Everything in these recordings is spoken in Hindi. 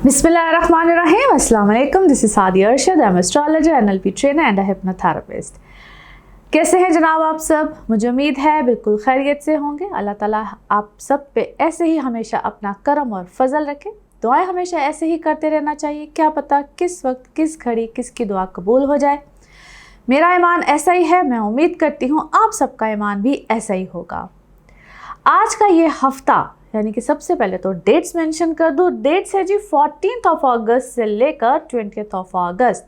Bismillahirrahmanirrahim. Assalamu alaikum. This is Sadia Arshad. I'm astrologer, NLP trainer and a hypnotherapist. कैसे हैं जनाब आप सब? मुझे उम्मीद है बिल्कुल खैरियत से होंगे। अल्लाह ताला आप सब पे ऐसे ही हमेशा अपना करम और फजल रखे। दुआएं हमेशा ऐसे ही करते रहना चाहिए। क्या पता किस वक्त किस घड़ी किसकी दुआ कबूल हो जाए। मेरा ईमान ऐसा ही है। मैं उम्मीद करती हूँ आप सबका ईमान भी ऐसा ही होगा। आज का ये हफ्ता यानी कि सबसे पहले तो डेट्स मेंशन कर दूँ। डेट्स है जी 14 अगस्त से लेकर 20 अगस्त।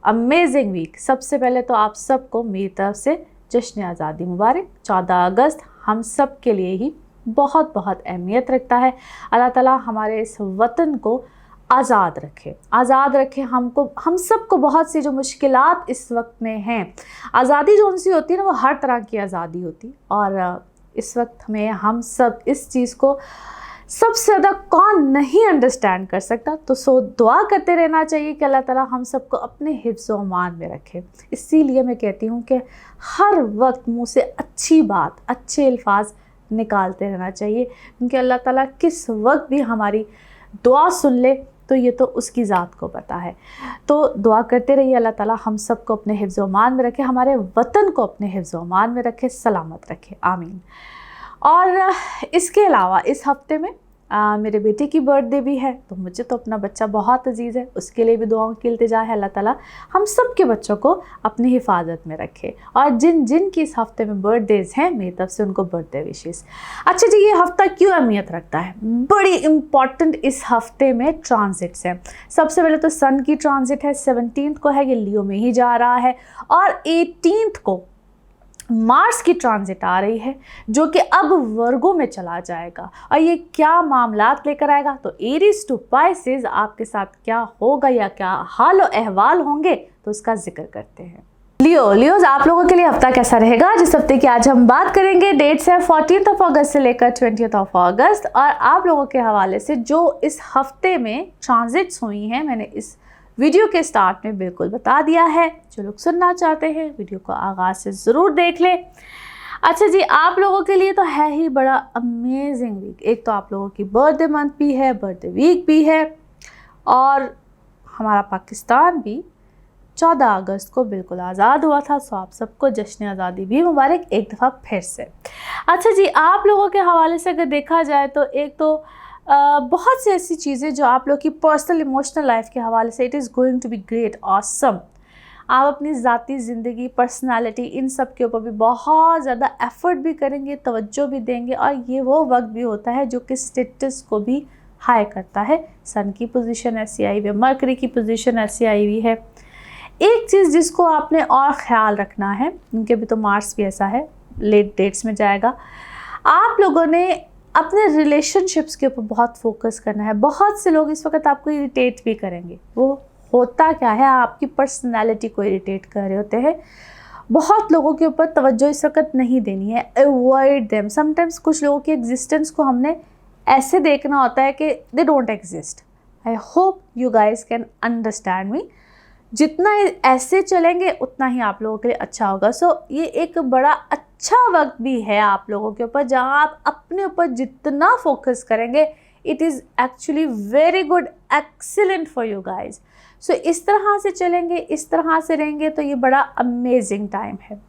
Amazing week. सबसे पहले तो आप सबको मेरी तरफ से जश्न आज़ादी मुबारक। 14 अगस्त हम सब के लिए ही बहुत बहुत अहमियत रखता है। अल्लाह ताला हमारे इस वतन को आज़ाद रखे हमको, हम सबको। बहुत सी जो मुश्किलात इस वक्त में हैं, आज़ादी जो उनसी होती है ना, वो हर तरह की आज़ादी होती। और इस वक्त हमें हम सब इस चीज़ को सबसे ज़्यादा कौन नहीं अंडरस्टैंड कर सकता, तो दुआ करते रहना चाहिए कि अल्लाह ताला हम सबको अपने हिफ्ज़ व अमान में रखे। इसीलिए मैं कहती हूँ कि हर वक्त मुँह से अच्छी बात, अच्छे अल्फाज निकालते रहना चाहिए, क्योंकि अल्लाह ताला किस वक्त भी हमारी दुआ सुन ले तो ये तो उसकी ज़ात को पता है। तो दुआ करते रहिए अल्लाह ताला हम सबको अपने हिफ्ज़ व अमान में रखे, हमारे वतन को अपने हिफ्ज़ व अमान में रखे, सलामत रखे, आमीन। और इसके अलावा इस हफ्ते में मेरे बेटे की बर्थडे भी है, तो मुझे तो अपना बच्चा बहुत अजीज़ है, उसके लिए भी दुआओं की इल्तिजा है। अल्लाह ताला हम सब के बच्चों को अपनी हिफाजत में रखे। और जिन जिन की इस हफ्ते में बर्थडेज़ हैं, मेरी तरफ से उनको बर्थडे विशेस। अच्छा जी, ये हफ्ता क्यों अहमियत रखता है? बड़ी इम्पॉर्टेंट इस हफ्ते में ट्रांजिट्स हैं। सबसे पहले तो सन की ट्रांजिट है, 17 को है, ये लियो में ही जा रहा है। और 18 को मार्स की ट्रांजिट आ रही है, जो कि अब वर्गों में चला जाएगा। और ये क्या मामलात लेकर आएगा, तो एरीज टू पाइसेस आपके साथ क्या होगा या क्या हाल और अहवाल होंगे, तो उसका जिक्र करते हैं। लियोज आप लोगों के लिए हफ्ता कैसा रहेगा, जिस हफ्ते की आज हम बात करेंगे। डेट्स है 14 अगस्त से लेकर 20 अगस्त। और आप लोगों के हवाले से जो इस हफ्ते में ट्रांजिट्स हुई हैं, मैंने इस वीडियो के स्टार्ट में बिल्कुल बता दिया है। जो लोग सुनना चाहते हैं वीडियो को आगाज़ से ज़रूर देख लें। अच्छा जी, आप लोगों के लिए तो है ही बड़ा अमेजिंग वीक। एक तो आप लोगों की बर्थडे मंथ भी है, बर्थडे वीक भी है, और हमारा पाकिस्तान भी 14 अगस्त को बिल्कुल आज़ाद हुआ था। सो आप सबको जश्न आज़ादी भी मुबारक एक दफ़ा फिर से। अच्छा जी, आप लोगों के हवाले से अगर देखा जाए तो एक तो बहुत सी ऐसी चीज़ें जो आप लोग की पर्सनल इमोशनल लाइफ के हवाले से it is going to be great awesome. आप अपनी ज़ाती ज़िंदगी, पर्सनालिटी, इन सब के ऊपर भी बहुत ज़्यादा एफर्ट भी करेंगे, तवज्जो भी देंगे। और ये वो वक्त भी होता है जो कि स्टेटस को भी हाई करता है। सन की पोजीशन ऐसी आई हुई है, मरकरी की पोजीशन ऐसी आई हुई है। एक चीज़ जिसको आपने और ख्याल रखना है, क्योंकि अभी तो मार्स भी ऐसा है, लेट डेट्स में जाएगा, आप लोगों ने अपने रिलेशनशिप्स के ऊपर बहुत फोकस करना है। बहुत से लोग इस वक्त आपको इरिटेट भी करेंगे। वो होता क्या है, आपकी पर्सनैलिटी को इरिटेट कर रहे होते हैं। बहुत लोगों के ऊपर तवज्जो इस वक्त नहीं देनी है, अवॉइड देम। समटाइम्स कुछ लोगों की एग्जिस्टेंस को हमने ऐसे देखना होता है कि they don't exist. I hope you guys can understand me. जितना ऐसे चलेंगे उतना ही आप लोगों के लिए अच्छा होगा। सो ये एक बड़ा अच्छा वक्त भी है आप लोगों के ऊपर, जहाँ आप अपने ऊपर जितना फोकस करेंगे, it is actually very good, excellent for you guys. So इस तरह से चलेंगे, इस तरह से रहेंगे, तो ये बड़ा अमेजिंग टाइम है।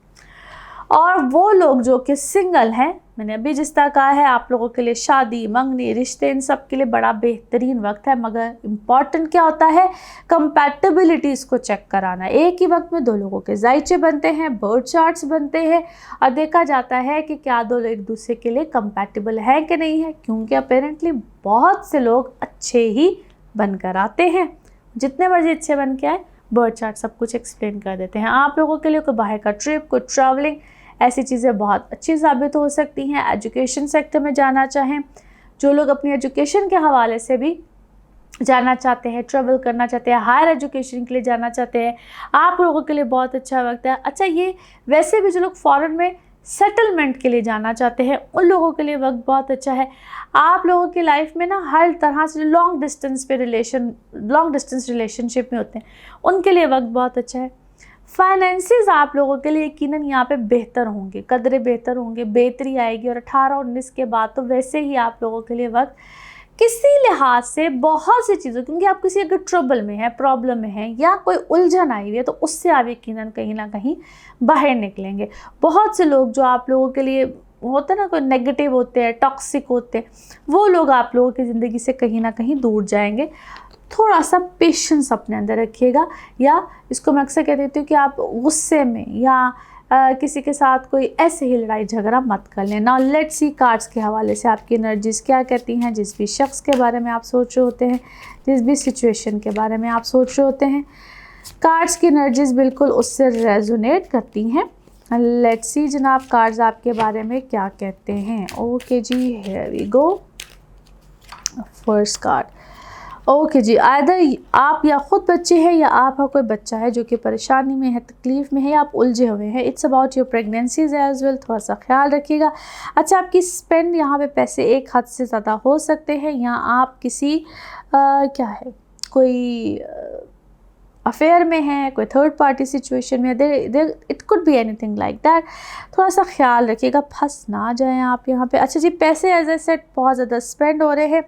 और वो लोग जो कि सिंगल हैं, मैंने अभी जिस तरह कहा है, आप लोगों के लिए शादी, मंगनी, रिश्ते, इन सब के लिए बड़ा बेहतरीन वक्त है। मगर इम्पॉर्टेंट क्या होता है, कंपैटिबिलिटीज़ को चेक कराना। एक ही वक्त में दो लोगों के जायचे बनते हैं, बर्थ चार्ट्स बनते हैं, और देखा जाता है कि क्या दो लोग एक दूसरे के लिए कंपैटिबल हैं कि नहीं है, क्योंकि अपेरेंटली बहुत से लोग अच्छे ही बनकर आते हैं। जितने मर्जी अच्छे बन के आए, बर्थ चार्ट सब कुछ एक्सप्लेन कर देते हैं। आप लोगों के लिए कोई बाहर का ट्रिप, कोई ट्रैवलिंग, ऐसी चीज़ें बहुत अच्छी साबित हो सकती हैं। एजुकेशन सेक्टर में जाना चाहें, जो लोग अपनी एजुकेशन के हवाले से भी जाना चाहते हैं, ट्रैवल करना चाहते हैं, हायर एजुकेशन के लिए जाना चाहते हैं, आप लोगों के लिए बहुत अच्छा वक्त है। अच्छा, ये वैसे भी जो लोग फॉरेन में सेटलमेंट के लिए जाना चाहते हैं, उन लोगों के लिए वक्त बहुत अच्छा है। आप लोगों की लाइफ में ना हर तरह से लॉन्ग डिस्टेंस रिलेशनशिप में होते हैं, उनके लिए वक्त बहुत अच्छा है। फाइनेंसेस आप लोगों के लिए यकीनन यहाँ पे बेहतर होंगे, कदरे बेहतर होंगे, बेहतरी आएगी। और 18-19 के बाद तो वैसे ही आप लोगों के लिए वक्त किसी लिहाज से बहुत सी चीज़ों, क्योंकि आप किसी अगर ट्रबल में हैं, प्रॉब्लम में हैं या कोई उलझन आई हुई है तो उससे आप यकीनन कहीं ना कहीं बाहर निकलेंगे। बहुत से लोग जो आप लोगों के लिए होते हैं ना, कोई नेगेटिव होते हैं, टॉक्सिक होते हैं, वो लोग आप लोगों की ज़िंदगी से कहीं ना कहीं दूर जाएंगे। थोड़ा सा पेशेंस अपने अंदर रखिएगा, या इसको मैं अक्सर कह देती हूँ कि आप गुस्से में या किसी के साथ कोई ऐसे ही लड़ाई झगड़ा मत कर लें। नाउ लेट्स सी कार्ड्स के हवाले से आपकी एनर्जीज़ क्या कहती हैं, जिस भी शख्स के बारे में आप सोच रहे होते हैं, जिस भी सिचुएशन के बारे में आप सोच रहे होते हैं, कार्ड्स की एनर्जीज़ बिल्कुल उससे रेजोनेट करती हैं। लेट्स सी जनाब कार्ड्स आपके बारे में क्या कहते हैं। ओके जी, here we go. First card, okay जी, आइदर आप या ख़ुद बच्चे हैं या आपका कोई बच्चा है जो कि परेशानी में है, तकलीफ़ में है, या आप उलझे हुए हैं। It's about your pregnancies as well, थोड़ा सा ख्याल रखिएगा। अच्छा, आपकी स्पेंड यहाँ पे पैसे एक हद से ज़्यादा हो सकते हैं, या आप किसी क्या है, कोई अफेयर में हैं, कोई थर्ड पार्टी सिचुएशन में, there it could be anything like that. थोड़ा सा ख्याल रखिएगा, फंस ना जाएं आप यहाँ पे। अच्छा जी, पैसे एज ए सेट बहुत ज़्यादा स्पेंड हो रहे हैं,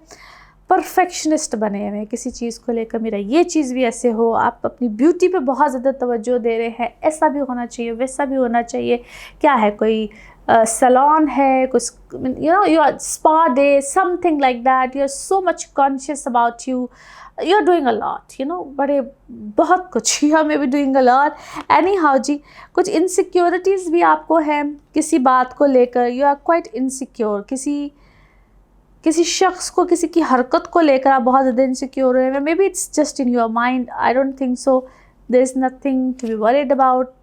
परफेक्शनिस्ट बने हुए हैं किसी चीज़ को लेकर, मेरा ये चीज़ भी ऐसे हो, आप अपनी ब्यूटी पे बहुत ज़्यादा तवज्जो दे रहे हैं, ऐसा भी होना चाहिए, वैसा भी होना चाहिए। क्या है, कोई सैलून है, कुछ your spa day, something like that. You are so much conscious about you are doing a lot, बड़े बहुत कुछ you are may be doing a lot. Anyhow जी, कुछ इनसिक्योरिटीज़ भी आपको हैं किसी बात को लेकर, यू आर क्वाइट इनसिक्योर, किसी शख्स को, किसी की हरकत को लेकर आप बहुत ज़्यादा इनसिक्योर हैं। Maybe it's just in your mind, I don't think so, there is nothing to be worried about.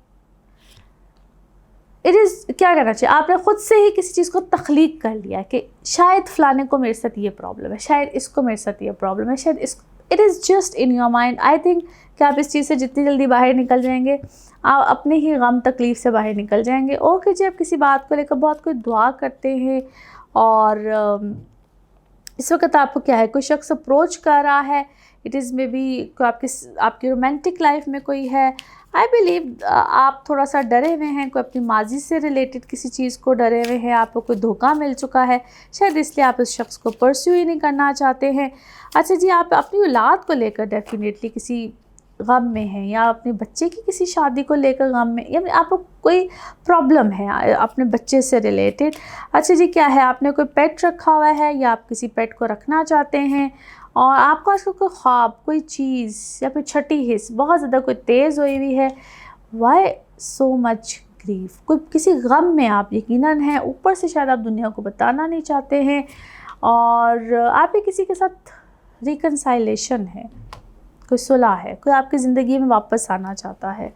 It is, क्या कहना चाहिए, आपने ख़ुद से ही किसी चीज़ को तख्लीक कर लिया कि शायद फ़लाने को मेरे साथ ये प्रॉब्लम है, शायद इसको मेरे साथ ये प्रॉब्लम है, शायद इस, it is just in your mind. I think कि आप इस चीज़ से जितनी जल्दी बाहर निकल जाएंगे, आप अपने ही गम तकलीफ़ से बाहर निकल जाएंगे। ओके जी, आप किसी बात को लेकर बहुत कोई दुआ करते हैं, और इस वक्त आपको क्या है, कोई शख्स अप्रोच कर रहा है, इट इज़ मे बी कोई आपकी रोमांटिक लाइफ में कोई है। आई बिलीव आप थोड़ा सा डरे हुए हैं, कोई अपनी माजी से रिलेटेड किसी चीज़ को डरे हुए हैं, आपको कोई धोखा मिल चुका है, शायद इसलिए आप उस शख्स को परस्यू ही नहीं करना चाहते हैं। अच्छा जी, आप अपनी औलाद को लेकर डेफिनेटली किसी गम में हैं, या अपने बच्चे की किसी शादी को लेकर गम में, या आपको कोई प्रॉब्लम है अपने बच्चे से रिलेटेड। अच्छा जी, क्या है, आपने कोई पेट रखा हुआ है या आप किसी पेट को रखना चाहते हैं, और आपका उसको कोई ख्वाब, कोई चीज़ या फिर छठी हिस्स बहुत ज़्यादा कोई तेज़ हुई हुई है। वाई सो मच ग्रीफ, कोई किसी गम में आप यकीनन हैं, ऊपर से शायद आप दुनिया को बताना नहीं चाहते हैं, और आप ही किसी के साथ रिकन्साइलेशन है, कोई सुलह है, कोई आपकी ज़िंदगी में वापस आना चाहता है।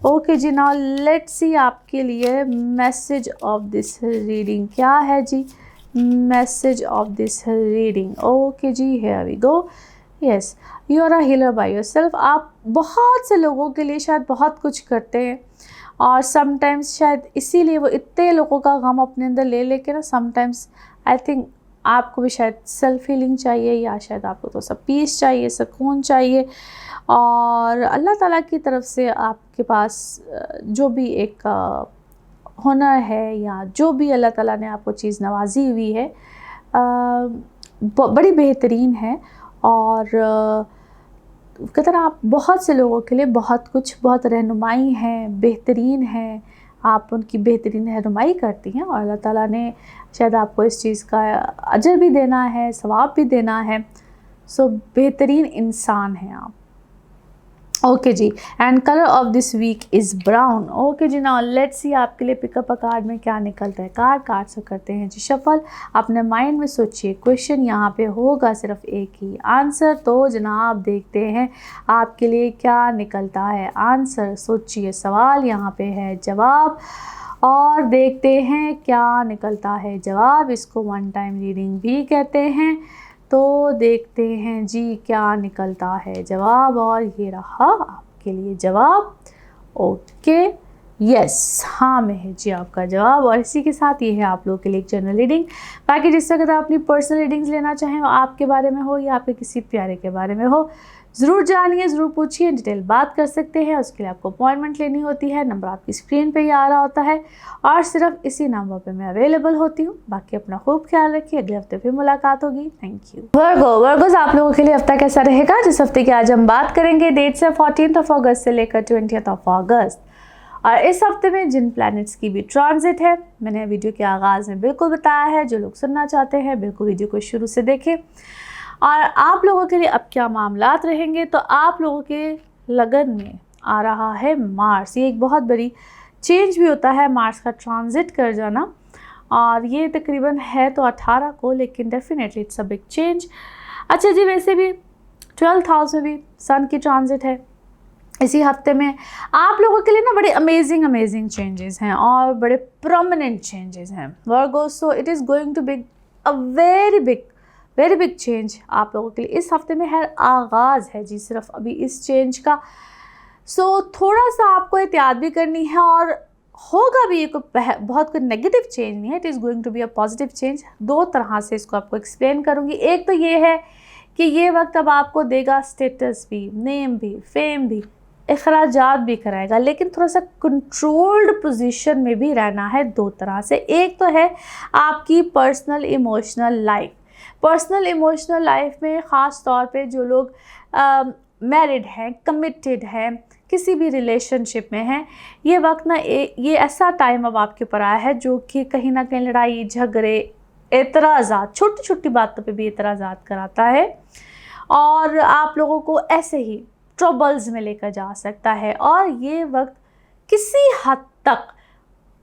ओके जी, नाउ लेट्स सी आपके लिए मैसेज ऑफ दिस रीडिंग क्या है जी। Message of this reading, okay जी, here we go. Yes, you are a healer by yourself. आप बहुत से लोगों के लिए शायद बहुत कुछ करते हैं, और समटाइम्स शायद इसीलिए वो इतने लोगों का गम अपने अंदर ले लेके ना, समटाइम्स आई थिंक आपको भी शायद सेल्फ हीलिंग चाहिए, या शायद आपको तो सब पीस चाहिए, सुकून चाहिए, और अल्लाह ताला की तरफ से आपके पास जो भी एक हुनर है, या जो भी अल्लाह ताला ने आपको चीज़ नवाजी हुई है, बड़ी बेहतरीन है। और कहते ना, आप बहुत से लोगों के लिए बहुत कुछ, बहुत रहनुमाई हैं, बेहतरीन हैं, आप उनकी बेहतरीन रहनुमाई करती हैं, और अल्लाह ताला ने शायद आपको इस चीज़ का अजर भी देना है, सवाब भी देना है। सो बेहतरीन इंसान हैं आप। ओके जी, and colour of this week is brown. Okay जी, नाउ लेट्स सी आपके लिए पिकअप अ कार्ड में क्या निकलता है। कार्ड से करते हैं जी शफल। अपने माइंड में सोचिए, क्वेश्चन यहाँ पे होगा सिर्फ एक ही, आंसर तो जनाब देखते हैं आपके लिए क्या निकलता है। आंसर सोचिए, सवाल यहाँ पे है, जवाब, और देखते हैं क्या निकलता है जवाब। इसको वन टाइम रीडिंग भी कहते हैं। तो देखते हैं जी क्या निकलता है जवाब, और ये रहा आपके लिए जवाब। ओके, यस, हाँ में है जी आपका जवाब। और इसी के साथ ये है आप लोगों के लिए एक जनरल रीडिंग। बाकी जिस वक्त आप अपनी पर्सनल रीडिंग्स लेना चाहें, वो आपके बारे में हो या आपके किसी प्यारे के बारे में हो, ज़रूर जानिए, ज़रूर पूछिए, डिटेल बात कर सकते हैं। उसके लिए आपको अपॉइंटमेंट लेनी होती है। नंबर आपकी स्क्रीन पे ही आ रहा होता है और सिर्फ इसी नंबर पे मैं अवेलेबल होती हूँ। बाकी अपना खूब ख्याल रखिए। अगले हफ्ते फिर मुलाकात होगी। Thank you. वर्गोस आप लोगों के लिए हफ्ता कैसा रहेगा, जिस हफ्ते की आज हम बात करेंगे डेट्स है 14 अगस्त से लेकर 20 अगस्त। और इस हफ्ते में जिन प्लैनेट्स की भी ट्रांजिट है, मैंने वीडियो के आगाज़ में बिल्कुल बताया है। जो लोग सुनना चाहते हैं बिल्कुल वीडियो को शुरू से देखें। और आप लोगों के लिए अब क्या मामलात रहेंगे, तो आप लोगों के लगन में आ रहा है मार्स। ये एक बहुत बड़ी चेंज भी होता है मार्स का ट्रांजिट कर जाना, और ये तकरीबन है तो 18 को, लेकिन definitely it's a big change. अच्छा जी, वैसे भी 12th हाउस में भी सन की ट्रांजिट है इसी हफ्ते में। आप लोगों के लिए ना बड़े अमेजिंग चेंजेस हैं और बड़े प्रोमिनेंट चेंजेस हैं Virgo. So it is going to be a very big change आप लोगों के लिए। इस हफ्ते में है आगाज़ है जी सिर्फ अभी इस चेंज का। सो थोड़ा सा आपको एहतियात भी करनी है, और होगा भी। ये कोई बहुत कोई नेगेटिव चेंज नहीं है, it is going to be a positive change. दो तरह से इसको आपको एक्सप्लेन करूँगी। एक तो ये है कि ये वक्त अब आपको देगा स्टेटस भी, नेम भी, फेम भी, अखराजात भी कराएगा, लेकिन थोड़ा सा कंट्रोल्ड पोजीशन में भी रहना है। दो तरह से। एक तो है आपकी पर्सनल इमोशनल लाइफ में ख़ास तौर पे जो लोग मैरिड हैं, कमिटेड हैं, किसी भी रिलेशनशिप में हैं, ये वक्त ना ये ऐसा टाइम अब आपके ऊपर आया है जो कि कहीं ना कहीं लड़ाई झगड़े, एतराज़ात, छोटी छोटी बातों पे भी एतराज़ात कराता है, और आप लोगों को ऐसे ही ट्रबल्स में लेकर जा सकता है। और ये वक्त किसी हद तक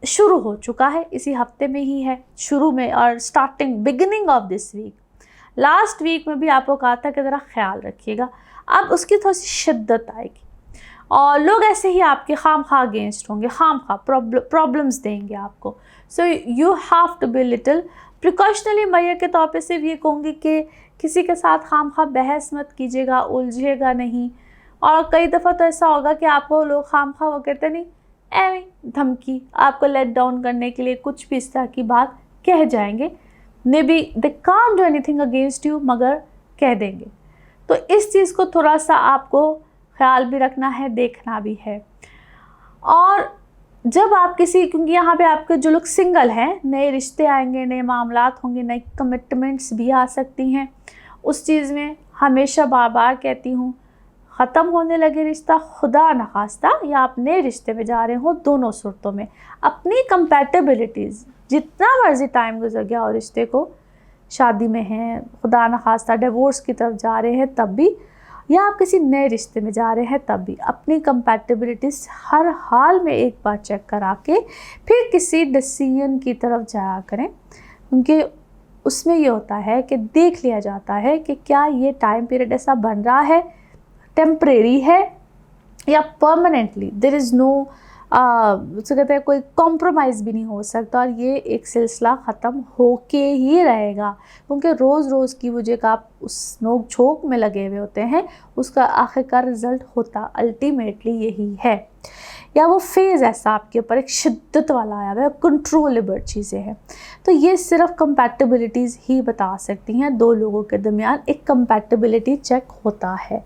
शुरू हो चुका है, इसी हफ्ते में ही है शुरू में, और beginning of this week. Last week में भी आपको कहा था कि ज़रा ख्याल रखिएगा। अब उसकी थोड़ी सी शिद्दत आएगी और लोग ऐसे ही आपके खामखा अगेंस्ट होंगे, खामखा प्रॉब्लम्स देंगे आपको। So you have to be little precautionly. मैं के तौर पे सिर्फ ये कहूँगी कि किसी के साथ खामखा बहस मत कीजिएगा, उलझेगा नहीं। और कई दफ़ा तो ऐसा होगा कि आपको लोग खामखा वो कहते नहीं, एवं धमकी, आपको लेट डाउन करने के लिए कुछ भी इस तरह की बात कह जाएंगे। May be they can't do anything against you, मगर कह देंगे। तो इस चीज़ को थोड़ा सा आपको ख्याल भी रखना है, देखना भी है। और जब आप क्योंकि यहाँ पे आपके जो लोग सिंगल हैं, नए रिश्ते आएंगे, नए मामलात होंगे, नई कमिटमेंट्स भी आ सकती हैं। उस चीज़ में हमेशा बार बार कहती हूँ, ख़त्म होने लगे रिश्ता, खुदा न खास्ता, या आप नए रिश्ते में जा रहे हो, दोनों सूरतों में अपनी कंपैटिबिलिटीज़, जितना मर्ज़ी टाइम गुजर गया और रिश्ते को, शादी में हैं, खुदा न खास्ता डिवोर्स की तरफ जा रहे हैं तब भी, या आप किसी नए रिश्ते में जा रहे हैं तब भी, अपनी कंपैटिबिलिटीज़ हर हाल में एक बार चेक करा के फिर किसी डिसीजन की तरफ जाया करें। क्योंकि उसमें ये होता है कि देख लिया जाता है कि क्या ये टाइम पीरियड ऐसा बन रहा है, टेम्परेरी है या परमानेंटली। देयर इज़ नो उसे कहते हैं कोई कॉम्प्रोमाइज़ भी नहीं हो सकता, और ये एक सिलसिला ख़त्म होके ही रहेगा। क्योंकि रोज़ रोज़ की वजह का आप उस नोक झोंक में लगे हुए होते हैं, उसका आखिरकार रिज़ल्ट होता अल्टीमेटली यही है। या वो फेज़ ऐसा आपके ऊपर एक शिद्दत वाला आया हुआ है, कंट्रोलेबल चीज़ें हैं। तो ये सिर्फ कंपैटिबिलिटीज़ ही बता सकती हैं, दो लोगों के दरमियान एक कंपैटिबिलिटी चेक होता है।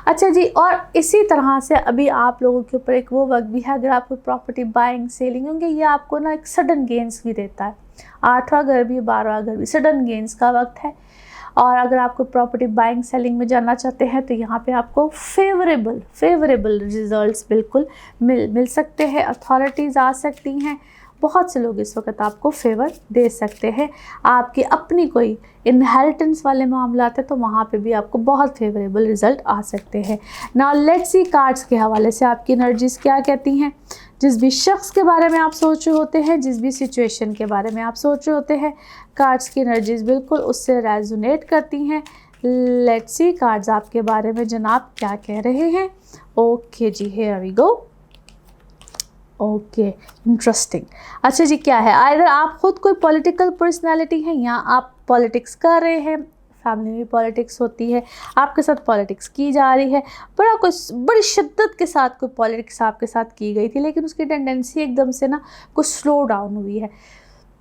अच्छा जी, और इसी तरह से अभी आप लोगों के ऊपर एक वो वक्त भी है, अगर आपको प्रॉपर्टी बाइंग सेलिंग होंगे, ये आपको ना एक सडन गेंस भी देता है। 8वां घर भी 12वां घर भी सडन गेंस का वक्त है। और अगर आपको प्रॉपर्टी बाइंग सेलिंग में जाना चाहते हैं तो यहाँ पे आपको फेवरेबल रिजल्ट्स बिल्कुल मिल सकते हैं। अथॉरिटीज़ आ सकती हैं, बहुत से लोग इस वक्त आपको फेवर दे सकते हैं। आपकी अपनी कोई इनहेरिटेंस वाले मामलात हैं तो वहाँ पे भी आपको बहुत फेवरेबल रिज़ल्ट आ सकते हैं। नाउ लेट्स सी कार्ड्स के हवाले से आपकी एनर्जीज़ क्या कहती हैं। जिस भी शख्स के बारे में आप सोच रहे होते हैं, जिस भी सिचुएशन के बारे में आप सोच रहे होते हैं, कार्ड्स की एनर्जीज़ बिल्कुल उससे रेजोनेट करती हैं। लेट्स सी कार्ड्स आपके बारे में जनाब क्या कह रहे हैं। ओके जी, here we go. Okay, interesting. अच्छा जी, क्या है, आइदर आप खुद कोई पॉलिटिकल पर्सनालिटी हैं या आप पॉलिटिक्स कर रहे हैं, फैमिली में पॉलिटिक्स होती है, आपके साथ पॉलिटिक्स की जा रही है, बड़ी शिद्दत के साथ कोई पॉलिटिक्स आपके साथ की गई थी, लेकिन उसकी टेंडेंसी एकदम से ना कुछ स्लो डाउन हुई है।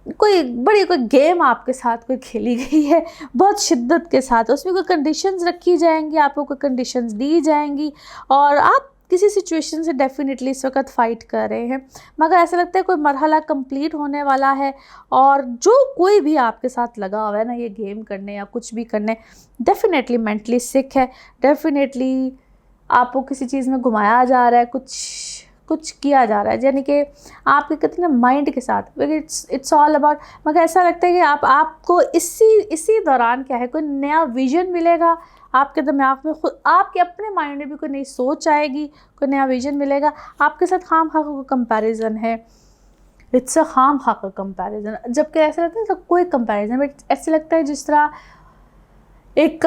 कोई बड़ी कोई गेम आपके साथ कोई खेली गई है बहुत शिद्दत के साथ, उसमें कोई कंडीशंस रखी जाएंगी, आपको कोई कंडीशंस दी जाएंगी और आप किसी सिचुएशन से डेफिनेटली इस वक्त फ़ाइट कर रहे हैं, मगर ऐसा लगता है कोई मरहला कंप्लीट होने वाला है। और जो कोई भी आपके साथ लगा हुआ है ना ये गेम करने या कुछ भी करने, डेफिनेटली मेंटली सिक है, डेफिनेटली आपको किसी चीज़ में घुमाया जा रहा है, कुछ किया जा रहा है, यानी कि आपके कितने माइंड के साथ, इट्स ऑल अबाउट। मगर ऐसा लगता है कि आपको इसी दौरान क्या है, कोई नया विजन मिलेगा आपके दिमाग में, खुद आपके अपने माइंड में भी कोई नई सोच आएगी, कोई नया विजन मिलेगा। आपके साथ खामखा का कंपैरिजन है, इट्स अ खामखा का कंपैरिजन, जबकि ऐसा लगता है कि कोई कंपैरिजन, बट ऐसे लगता है जिस तरह एक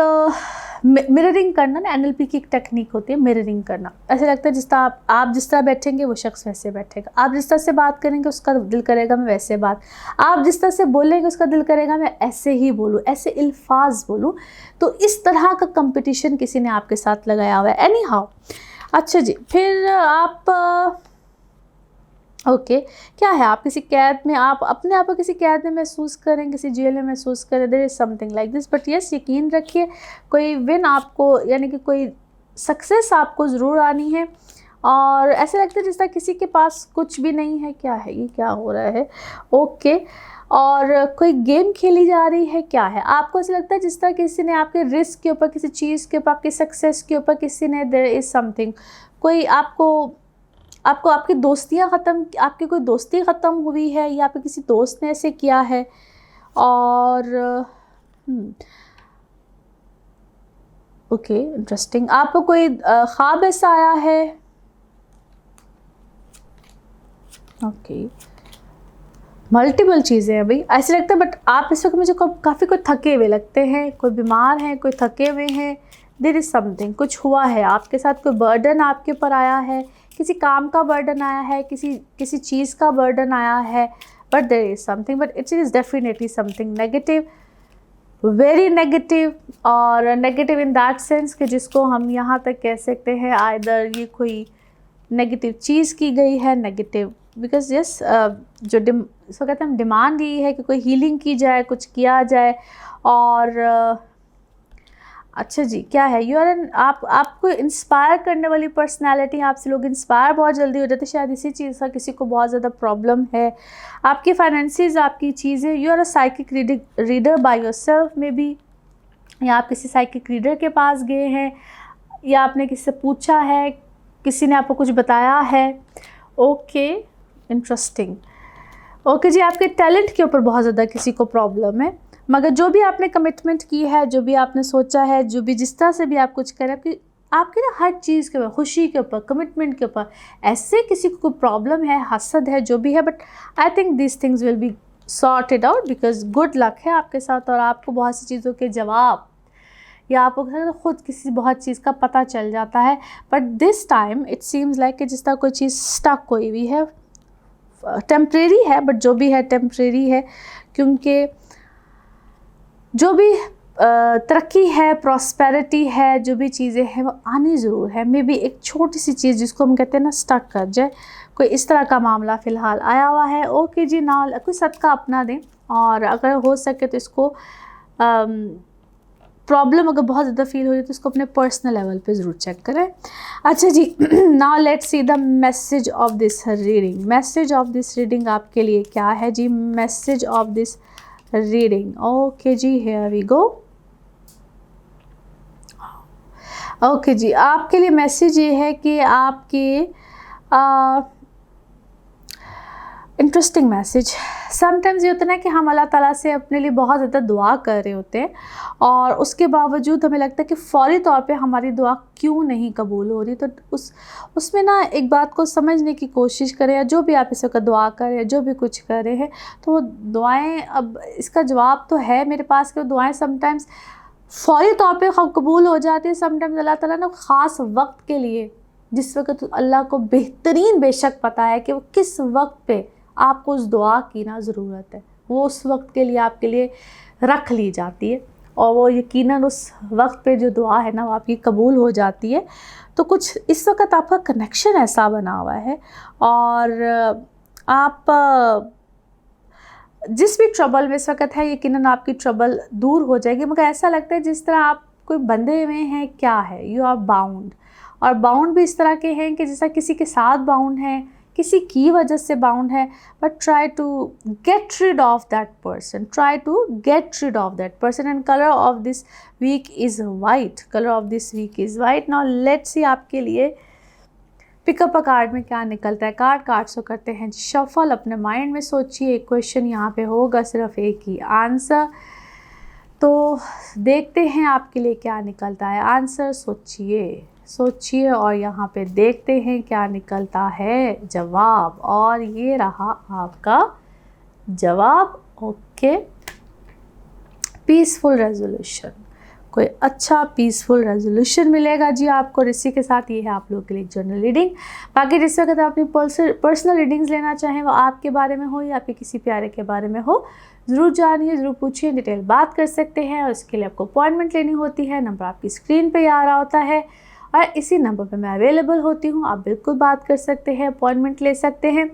मिररिंग करना ना, एनएलपी की एक टेक्निक होती है मिररिंग करना। ऐसे लगता है जिस तरह आप जिस तरह बैठेंगे वो शख्स वैसे बैठेगा, आप जिस तरह से बात करेंगे उसका दिल करेगा मैं वैसे बात, आप जिस तरह से बोलेंगे उसका दिल करेगा मैं ऐसे ही बोलूँ, ऐसे अल्फाज बोलूँ। तो इस तरह का कंपटीशन किसी ने आपके साथ लगाया हुआ है। एनी हाउ, अच्छा जी, फिर आप ओके क्या है, आप किसी कैद में, आप अपने आप को किसी कैद में महसूस करें, किसी जेल में महसूस करें, there is something like this. But yes, यकीन रखिए कोई विन आपको, यानी कि कोई सक्सेस आपको ज़रूर आनी है। और ऐसे लगता है जिस तरह किसी के पास कुछ भी नहीं है, क्या है ये, क्या हो रहा है, ओके। और कोई गेम खेली जा रही है, क्या है, आपको ऐसा लगता है जिस तरह किसी ने आपके रिस्क के ऊपर, किसी चीज़ के ऊपर, आपकी सक्सेस के ऊपर किसी ने, देयर इज़ समथिंग, कोई आपको आपकी दोस्तियां ख़त्म, आपकी कोई दोस्ती ख़त्म हुई है या फिर किसी दोस्त ने ऐसे किया है। और ओके, इंटरेस्टिंग, आपको कोई ख्वाब ऐसा आया है, ओके, मल्टीपल चीज़ें हैं भाई, ऐसे लगता है। बट आप इस वक्त मुझे काफ़ी कोई थके हुए लगते हैं, कोई बीमार हैं, कोई थके हुए हैं, देयर इज़ समथिंग, कुछ हुआ है आपके साथ, कोई बर्डन आपके ऊपर आया है, किसी काम का बर्डन आया है, किसी चीज़ का बर्डन आया है, but there is something, but it is definitely something negative, very negative. और नेगेटिव इन दैट सेंस कि जिसको हम यहाँ तक कह सकते हैं आइदर ये कोई नेगेटिव चीज़ की गई है, नेगेटिव बिकॉज यस, जो इसको कहते हैं हम, डिमांड यही है कि कोई हीलिंग की जाए, कुछ किया जाए। और अच्छा जी, क्या है, यू आर एन, आपको इंस्पायर करने वाली पर्सनालिटी, आपसे लोग इंस्पायर बहुत जल्दी हो जाते हैं, शायद इसी चीज़ का किसी को बहुत ज़्यादा प्रॉब्लम है। आपकी फाइनेंसिस, आपकी चीज़ें, you are a psychic reader by yourself में भी, या आप किसी साइकिक रीडर के पास गए हैं, या आपने किसी से पूछा है, किसी ने आपको कुछ बताया है, ओके, इंटरेस्टिंग। ओके जी, आपके टैलेंट के ऊपर बहुत ज़्यादा किसी को प्रॉब्लम है, मगर जो भी आपने कमिटमेंट की है, जो भी आपने सोचा है, जो भी जिस तरह से भी आप कुछ करें, आपकी ना हर चीज़ के ऊपर, खुशी के ऊपर, कमिटमेंट के ऊपर, ऐसे किसी को कोई प्रॉब्लम है, हसद है, जो भी है, but I think this things will be sorted out because good luck है आपके साथ। और आपको बहुत सी चीज़ों के जवाब, या आपको खुद किसी बहुत चीज़ का पता चल जाता है। But this time it seems like कि जिस तरह कोई चीज़ स्टक कोई भी है, टेम्परेरी है, बट जो भी है टेम्परेरी है, क्योंकि जो भी तरक्की है, प्रॉस्पेरिटी है, जो भी चीज़ें हैं वो आनी ज़रूर है। मे बी एक छोटी सी चीज़ जिसको हम कहते हैं ना स्टक कर जाए, कोई इस तरह का मामला फ़िलहाल आया हुआ है। ओके जी, ना कोई सदका अपना दें, और अगर हो सके तो इसको प्रॉब्लम अगर बहुत ज़्यादा फील हो रही है तो इसको अपने पर्सनल लेवल पे ज़रूर चेक करें। अच्छा जी, now let's see the message of this reading. Message of this reading आपके लिए क्या है जी? Message of this reading, okay जी, हियर वी गो। ओके जी, आपके लिए मैसेज ये है कि आपके इंटरेस्टिंग मैसेज, समटाइम्स ये होता है ना कि हम अल्लाह ताला से अपने लिए बहुत ज़्यादा दुआ कर रहे होते हैं, और उसके बावजूद हमें लगता है कि फ़ौरी तौर पे हमारी दुआ क्यों नहीं कबूल हो रही। तो उसमें ना एक बात को समझने की कोशिश करें, या जो भी आप इस वक्त दुआ कर रहे हैं, जो भी कुछ कर रहे हैं, तो दुआएँ, अब इसका जवाब तो है मेरे पास कि दुआएँ समटाइम्स फ़ौरी तौर पे कबूल हो जाती है। समटाइम्स अल्लाह ताला ना ख़ास वक्त के लिए, जिस वक्त अल्लाह को बेहतरीन बेशक पता है कि वो किस वक्त पे आपको उस दुआ की ना ज़रूरत है, वो उस वक्त के लिए आपके लिए रख ली जाती है, और वो यकीनन उस वक्त पे जो दुआ है ना वो आपकी कबूल हो जाती है। तो कुछ इस वक्त आपका कनेक्शन ऐसा बना हुआ है, और आप जिस भी ट्रबल में इस वक्त है यकीनन आपकी ट्रबल दूर हो जाएगी, मगर ऐसा लगता है जिस तरह आप कोई बंधे हुए हैं, क्या है, यू आर बाउंड। और बाउंड भी इस तरह के हैं कि जैसा किसी के साथ बाउंड हैं, किसी की वजह से बाउंड है, but try to get rid of that person, try to get rid of that person. And colour of this week is white, colour of this week is white. Now let's see आपके लिए पिकअप अ कार्ड में क्या निकलता है। कार्ड्स को करते हैं शफल। अपने माइंड में सोचिए, एक क्वेश्चन यहाँ पे होगा, सिर्फ एक ही आंसर, तो देखते हैं आपके लिए क्या निकलता है आंसर। सोचिए और यहाँ पे देखते हैं क्या निकलता है जवाब। और ये रहा आपका जवाब। ओके, पीसफुल रेजोल्यूशन, कोई अच्छा पीसफुल रेजोल्यूशन मिलेगा जी आपको। और इसी के साथ ये है आप लोगों के लिए जनरल रीडिंग। बाकी जिस वक्त आप अपनी पर्सनल रीडिंग्स लेना चाहें, वो आपके बारे में हो या आपके किसी प्यारे के बारे में हो, ज़रूर जानिए, ज़रूर पूछिए, डिटेल बात कर सकते हैं। और इसके लिए आपको अपॉइंटमेंट लेनी होती है। नंबर आपकी स्क्रीन पे आ रहा होता है और इसी नंबर पे मैं अवेलेबल होती हूँ। आप बिल्कुल बात कर सकते हैं, अपॉइंटमेंट ले सकते हैं।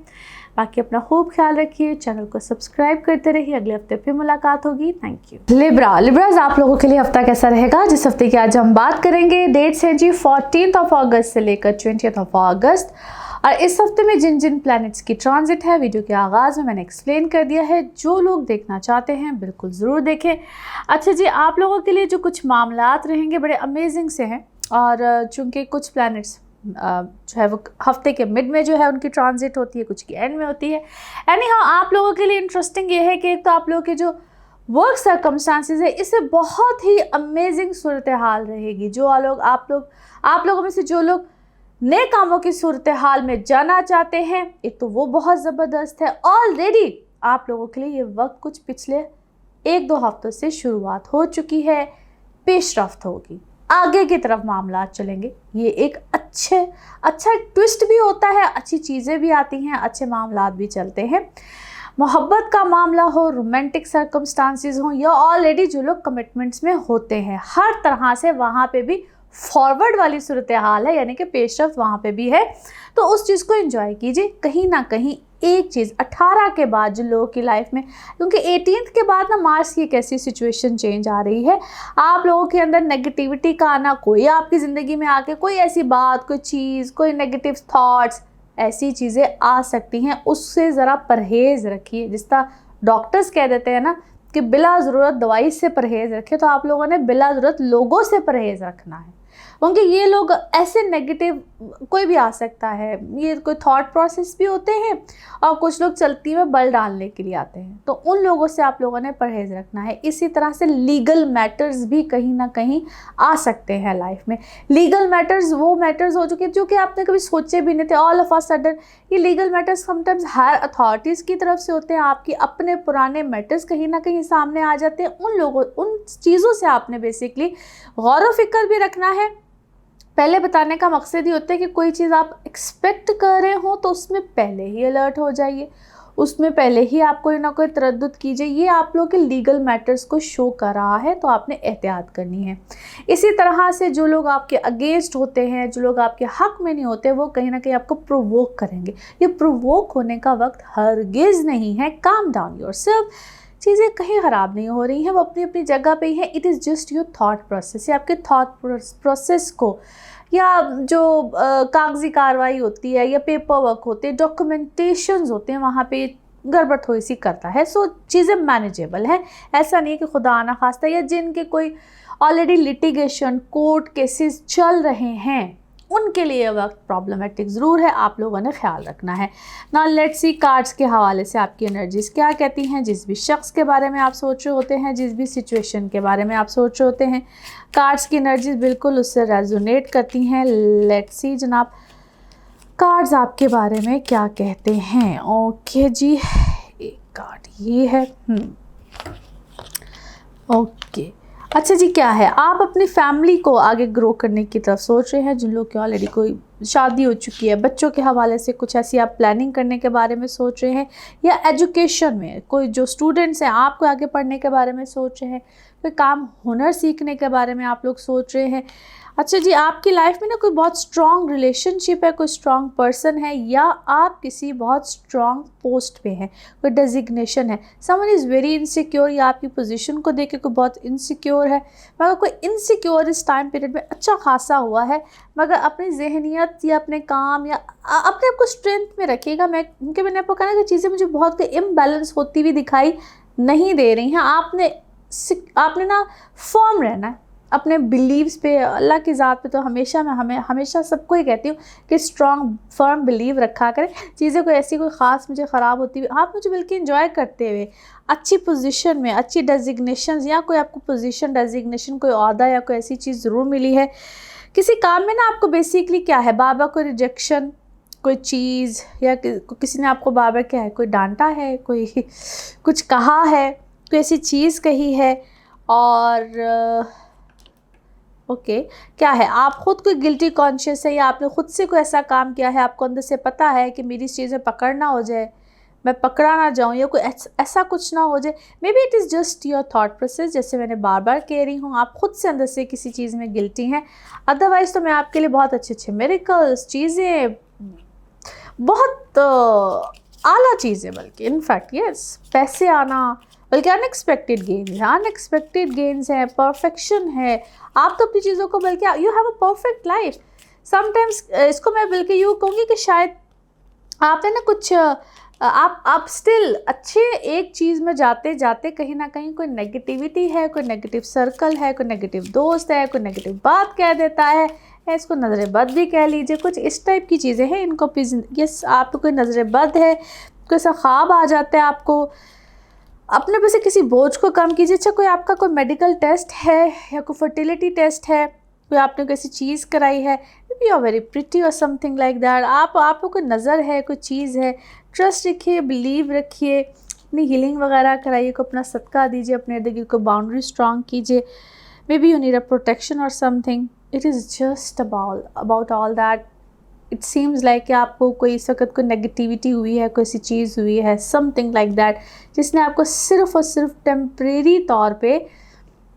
बाकी अपना खूब ख्याल रखिए, चैनल को सब्सक्राइब करते रहिए। अगले हफ्ते फिर मुलाकात होगी। Thank you. लिब्राज आप लोगों के लिए हफ्ता कैसा रहेगा, जिस हफ्ते की आज हम बात करेंगे। डेट्स हैं जी 14 अगस्त से लेकर 20 अगस्त। और इस हफ्ते में जिन जिन प्लैनेट्स की ट्रांजिट है, वीडियो के आगाज़ में मैंने एक्सप्लेन कर दिया है। जो लोग देखना चाहते हैं बिल्कुल ज़रूर देखें। अच्छा जी, आप लोगों के लिए जो कुछ मामलात रहेंगे बड़े अमेजिंग से हैं। और चूँकि कुछ प्लैनेट्स जो है वो हफ्ते के मिड में जो है उनकी ट्रांजिट होती है, कुछ की एंड में होती है। हाँ, आप लोगों के लिए इंटरेस्टिंग ये है कि एक तो आप लोगों के जो वर्क सर्कमस्टांसेस है, इससे बहुत ही अमेजिंग सूरत हाल रहेगी। जो लोग आप लोगों में से जो लोग नए कामों की सूरत हाल में जाना चाहते हैं, एक तो वो बहुत ज़बरदस्त है। ऑलरेडी आप लोगों के लिए ये वक्त कुछ पिछले 1-2 हफ्तों से शुरुआत हो चुकी है, पेशरफ्त होगी, आगे की तरफ मामला चलेंगे। ये एक अच्छा ट्विस्ट भी होता है, अच्छी चीज़ें भी आती हैं, अच्छे मामलात भी चलते हैं। मोहब्बत का मामला हो, रोमांटिक सर्कमस्टांसेस हो, या ऑलरेडी जो लोग कमिटमेंट्स में होते हैं, हर तरह से वहाँ पे भी फॉरवर्ड वाली सूरत हाल है, यानी कि पेशरफ्त वहाँ पे भी है। तो उस चीज़ को एंजॉय कीजिए। कहीं ना कहीं एक चीज़ 18 के बाद जो लोगों की लाइफ में, क्योंकि 18th के बाद ना मार्स की एक ऐसी सिचुएशन चेंज आ रही है, आप लोगों के अंदर नेगेटिविटी का आना, कोई आपकी ज़िंदगी में आके कोई ऐसी बात, कोई चीज़, कोई नेगेटिव थॉट्स, ऐसी चीज़ें आ सकती हैं, उससे ज़रा परहेज़ रखिए। जिस तरह डॉक्टर्स कह देते हैं ना कि बिला ज़रूरत दवाई से परहेज़ रखें, तो आप लोगों ने बिला ज़रूरत लोगों से परहेज़ रखना है। क्योंकि ये लोग ऐसे नेगेटिव, कोई भी आ सकता है, ये कोई थॉट प्रोसेस भी होते हैं, और कुछ लोग चलती में बल डालने के लिए आते हैं, तो उन लोगों से आप लोगों ने परहेज़ रखना है। इसी तरह से लीगल मैटर्स भी कहीं ना कहीं आ सकते हैं लाइफ में। लीगल मैटर्स वो मैटर्स हो चुके जो कि आपने कभी सोचे भी नहीं थे, ऑल ऑफ अ सडन ये legal matters sometimes higher authorities की तरफ से होते हैं। आपकी अपने पुराने मैटर्स कहीं ना कहीं सामने आ जाते हैं। उन चीज़ों से आपने बेसिकली गौर व फिक्र भी रखना है। पहले बताने का मकसद ये होता है कि कोई चीज़ आप एक्सपेक्ट कर रहे हो तो उसमें पहले ही अलर्ट हो जाइए, उसमें पहले ही आप कोई ना कोई तरद्दुद कीजिए। ये आप लोग के लीगल मैटर्स को शो कर रहा है, तो आपने एहतियात करनी है। इसी तरह से जो लोग आपके अगेंस्ट होते हैं, जो लोग आपके हक में नहीं होते, वो कहीं ना कहीं आपको प्रोवोक करेंगे। ये प्रोवोक होने का वक्त हरगिज़ नहीं है। काम डाउन योरसेल्फ, चीज़ें कहीं ख़राब नहीं हो रही हैं, वो अपनी अपनी जगह पे ही है। It is just your thought process. ये आपके थॉट प्रोसेस को, या जो कागज़ी कार्रवाई होती है, या पेपर वर्क होते हैं, डॉक्यूमेंटेशंस होते हैं, वहाँ पे गड़बड़ थोड़ी सी करता है। सो चीज़ें मैनेजेबल हैं। ऐसा नहीं है कि खुदा ना खास्ता, या जिनके कोई ऑलरेडी लिटिगेशन, कोर्ट केसेस चल रहे हैं, उनके लिए वक्त प्रॉब्लमेटिक ज़रूर है। आप लोगों ने ख्याल रखना है। ना लेट्स सी कार्ड्स के हवाले से आपकी एनर्जीज़ क्या कहती हैं। जिस भी शख्स के बारे में आप सोच रहे होते हैं, जिस भी सिचुएशन के बारे में आप सोच रहे होते हैं, कार्ड्स की एनर्जीज़ बिल्कुल उससे रेजोनेट करती हैं। लेट्स सी जनाब, कार्ड्स आपके बारे में क्या कहते हैं। ओके जी, एक कार्ड ये है। ओके, अच्छा जी, क्या है, आप अपनी फैमिली को आगे ग्रो करने की तरफ सोच रहे हैं। जिन लोग की ऑलरेडी कोई शादी हो चुकी है, बच्चों के हवाले से कुछ ऐसी आप प्लानिंग करने के बारे में सोच रहे हैं, या एजुकेशन में कोई जो स्टूडेंट्स हैं, आपको आगे पढ़ने के बारे में सोच रहे हैं, कोई काम हुनर सीखने के बारे में आप लोग सोच रहे हैं। अच्छा जी, आपकी लाइफ में ना कोई बहुत स्ट्रॉन्ग रिलेशनशिप है, कोई स्ट्रॉन्ग पर्सन है, या आप किसी बहुत स्ट्रॉन्ग पोस्ट पे हैं, कोई डेजिग्नेशन है, समवन इज़ वेरी इनसिक्योर, या आपकी पोजीशन को देख के कोई बहुत इनसिक्योर है, मगर कोई इनसिक्योर इस टाइम पीरियड में अच्छा खासा हुआ है, मगर अपनी जहनियत या अपने काम या अपने आप को स्ट्रेंथ में रखिएगा। क्योंकि मैंने आपको कहा कि चीज़ें मुझे बहुत इम्बैलेंस होती हुई दिखाई नहीं दे रही हैं। आपने ना फर्म रहना है अपने बिलीव्स पे, अल्लाह की ज़ात पे। तो मैं हमेशा सबको ही कहती हूँ कि स्ट्रॉन्ग फर्म बिलीव रखा करें। चीज़ें कोई ऐसी कोई ख़ास मुझे ख़राब होती हुई, आप मुझे बल्कि इंजॉय करते हुए अच्छी पोजीशन में, अच्छी डेजिग्नेशन, या कोई आपको पोजीशन डेजिग्नेशन, कोई ओहदा या कोई ऐसी चीज़ ज़रूर मिली है किसी काम में ना। आपको बेसिकली क्या है, बाबा कोई रिजेक्शन, कोई चीज़, या किसी ने आपको बाबा क्या है, कोई डांटा है, कोई कुछ कहा है, कोई ऐसी चीज़ कही है, और ओके क्या है, आप ख़ुद कोई गिल्टी कॉन्शियस है, या आपने ख़ुद से कोई ऐसा काम किया है, आपको अंदर से पता है कि मेरी इस चीज़ में पकड़ ना हो जाए, मैं पकड़ा ना जाऊँ, या कोई ऐसा कुछ ना हो जाए। May be it is just your thought process, जैसे मैंने बार बार कह रही हूँ, आप ख़ुद से अंदर से किसी चीज़ में गिल्टी हैं। अदरवाइज़ तो मैं आपके लिए बहुत अच्छे मिरेकल्स, चीज़ें, बहुत आला चीज़ें, बल्कि इनफैक्ट यस, पैसे आना, बल्कि अनएक्सपेक्टेड गेन्स हैं, परफेक्शन है। आप तो अपनी चीज़ों को, बल्कि you have a perfect life. Sometimes इसको मैं बल्कि यूँ कहूँगी कि शायद आपने ना कुछ आप स्टिल अच्छे एक चीज़ में जाते जाते कहीं ना कहीं कोई नेगेटिविटी है, कोई नेगेटिव सर्कल है, कोई नेगेटिव दोस्त है, कोई नेगेटिव बात कह देता है, या इसको नज़र बद भी कह लीजिए, कुछ इस टाइप की चीज़ें हैं। इनको प्लीज़, यस, आप तो कोई नज़र बद है, कोई ऐसा ख्वाब आ जाता है आपको, अपने पे से किसी बोझ को कम कीजिए। अच्छा, कोई आपका कोई मेडिकल टेस्ट है, या कोई फर्टिलिटी टेस्ट है, कोई आपने कैसी चीज़ कराई है, may be you are very pretty और समथिंग लाइक दैट, आपको कोई नज़र है, कोई चीज़ है, ट्रस्ट रखिए, बिलीव रखिए, अपनी हीलिंग वगैरह कराइए, को अपना सदका दीजिए, अपने इर्द गिर्द को बाउंड्री स्ट्रॉन्ग कीजिए। May B you need a protection or something. It is just about all that. It seems like कि आपको कोई इस वक्त कोई नेगेटिविटी हुई है, कोई ऐसी चीज़ हुई है, समथिंग लाइक दैट, जिसने आपको सिर्फ़ और सिर्फ टेम्परेरी तौर पे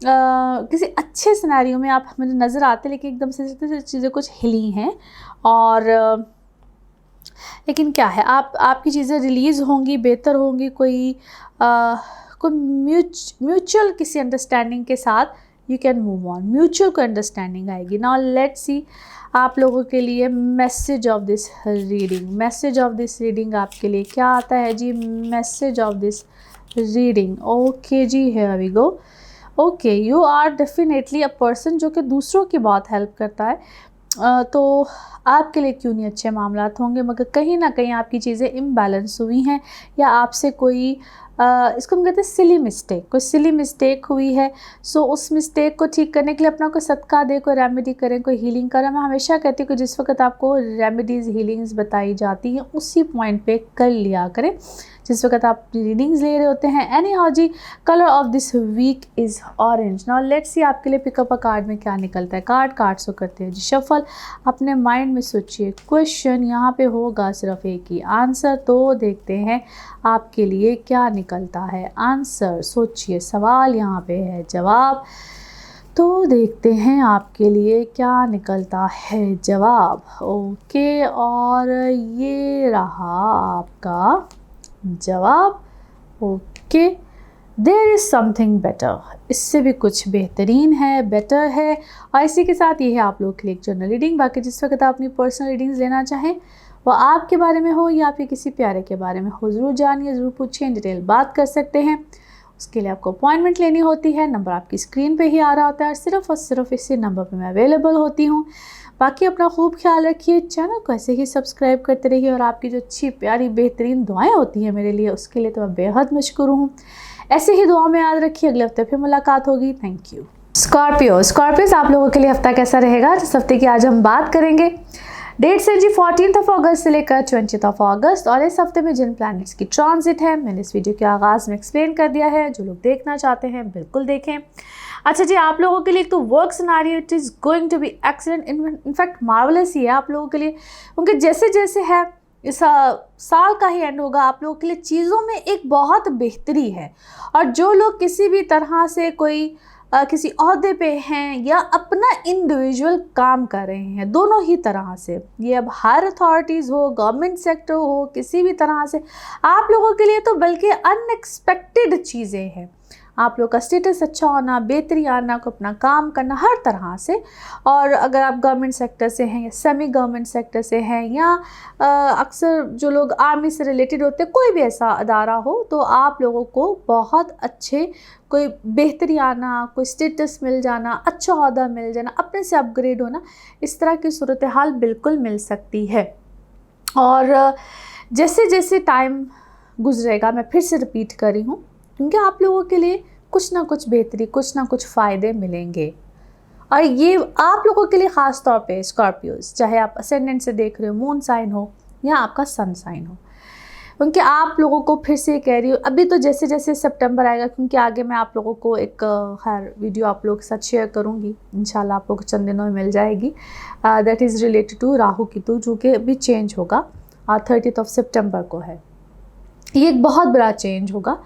किसी अच्छे सिनेरियो में आप मुझे नज़र आते, लेकिन एकदम से चीज़ें कुछ हिली हैं, और लेकिन क्या है, आपकी चीज़ें रिलीज़ होंगी, बेहतर होंगी, कोई म्यूचुअल किसी अंडरस्टैंडिंग के साथ you can move on, mutual को अंडरस्टैंडिंग आएगी। नाउ लेट्स सी आप लोगों के लिए मैसेज ऑफ दिस रीडिंग आपके लिए क्या आता है जी। Message of this reading, okay जी, here we go. Okay, you are definitely a person जो कि दूसरों की बहुत हेल्प करता है, तो आपके लिए क्यों नहीं अच्छे मामलात होंगे, मगर कहीं ना कहीं आपकी चीज़ें इम्बैलेंस हुई हैं, या आपसे कोई इसको हम कहते हैं सिली मिस्टेक हुई है। सो उस मिस्टेक को ठीक करने के लिए अपना कोई सदका दे, कोई रेमेडी करें, कोई हीलिंग करें। मैं हमेशा कहती हूँ कि जिस वक्त आपको रेमेडीज़, हीलिंग्स बताई जाती हैं, उसी पॉइंट पे कर लिया करें जिस वक्त आप रीडिंग्स ले रहे होते हैं। एनी हाउ जी, colour of this week is orange. Now let's see आपके लिए पिकअप अ कार्ड में क्या निकलता है। कार्ड्स को करते हैं जी शफल। अपने माइंड में सोचिए, क्वेश्चन यहाँ पे होगा सिर्फ एक ही, आंसर तो देखते हैं आपके लिए क्या निकलता है। आंसर सोचिए, सवाल यहाँ पे है, जवाब तो देखते हैं आपके लिए क्या निकलता है जवाब। ओके, और ये रहा आपका जवाब। Okay, there is something better, इससे भी कुछ बेहतरीन है, बेटर है। और इसी के साथ ये है आप लोग के लिए एक जनरल रीडिंग। बाकी जिस वक्त आप अपनी पर्सनल रीडिंग्स लेना चाहें, वो आपके बारे में हो या आपके किसी प्यारे के बारे में हो, ज़रूर जानिए, ज़रूर पूछिए, इन डिटेल बात कर सकते हैं। उसके लिए आपको अपॉइंटमेंट लेनी होती है। नंबर आपकी स्क्रीन पे ही आ रहा होता है, सिर्फ़ और सिर्फ इसी नंबर पे मैं अवेलेबल होती हूँ। बाकी अपना खूब ख्याल रखिए, चैनल को ऐसे ही सब्सक्राइब करते रहिए, और आपकी जो अच्छी प्यारी बेहतरीन दुआएं होती हैं मेरे लिए, उसके लिए तो मैं बेहद मशकूर हूँ। ऐसे ही दुआ में याद रखिए। अगले हफ्ते फिर मुलाकात होगी। Thank you. स्कॉर्पियोज आप लोगों के लिए हफ्ता कैसा रहेगा, इस हफ्ते की आज हम बात करेंगे। डेट्स है जी 14 अगस्त से लेकर 20 अगस्त, और इस हफ्ते में जिन प्लैनेट्स की ट्रांजिट है मैंने इस वीडियो के आगाज़ में एक्सप्लेन कर दिया है। जो लोग देखना चाहते हैं बिल्कुल देखें। अच्छा जी, आप लोगों के लिए तो work scenario it is going to be excellent, in fact marvellous ही है आप लोगों के लिए, क्योंकि जैसे जैसे है इस साल का ही एंड होगा, आप लोगों के लिए चीज़ों में एक बहुत बेहतरी है। और जो लोग किसी भी तरह से कोई किसी ओहदे पे हैं या अपना इंडिविजुअल काम कर रहे हैं, दोनों ही तरह से। ये अब हायर अथॉरिटीज़ हो, गवर्नमेंट सेक्टर हो, किसी भी तरह से आप लोगों के लिए तो बल्कि अनएक्सपेक्टेड चीज़ें हैं। आप लोग का स्टेटस अच्छा होना, बेहतरी आना, को अपना काम करना हर तरह से। और अगर आप गवर्नमेंट सेक्टर से हैं या सेमी गवर्नमेंट सेक्टर से हैं या अक्सर जो लोग आर्मी से रिलेटेड होते हैं, कोई भी ऐसा अदारा हो, तो आप लोगों को बहुत अच्छे कोई बेहतरी आना, कोई स्टेटस मिल जाना, अच्छा ओहदा मिल जाना, अपने से अपग्रेड होना, इस तरह की सूरत हाल बिल्कुल मिल सकती है। और जैसे जैसे टाइम गुजरेगा, मैं फिर से रिपीट कर रही हूँ, क्योंकि आप लोगों के लिए कुछ ना कुछ बेहतरी, कुछ ना कुछ फ़ायदे मिलेंगे। और ये आप लोगों के लिए ख़ास तौर पे स्कॉर्पियोज़, चाहे आप असेंडेंट से देख रहे हो, मून साइन हो या आपका सन साइन हो, क्योंकि आप लोगों को फिर से कह रही हूँ, अभी तो जैसे जैसे सितंबर आएगा, क्योंकि आगे मैं आप लोगों को एक हर वीडियो आप लोगों के साथ शेयर करूँगी, इंशाल्लाह आप लोगों को चंद दिनों में मिल जाएगी। That is related to Rahu Ketu, जो कि अभी चेंज होगा 30 सितंबर को है। ये एक बहुत बड़ा चेंज होगा।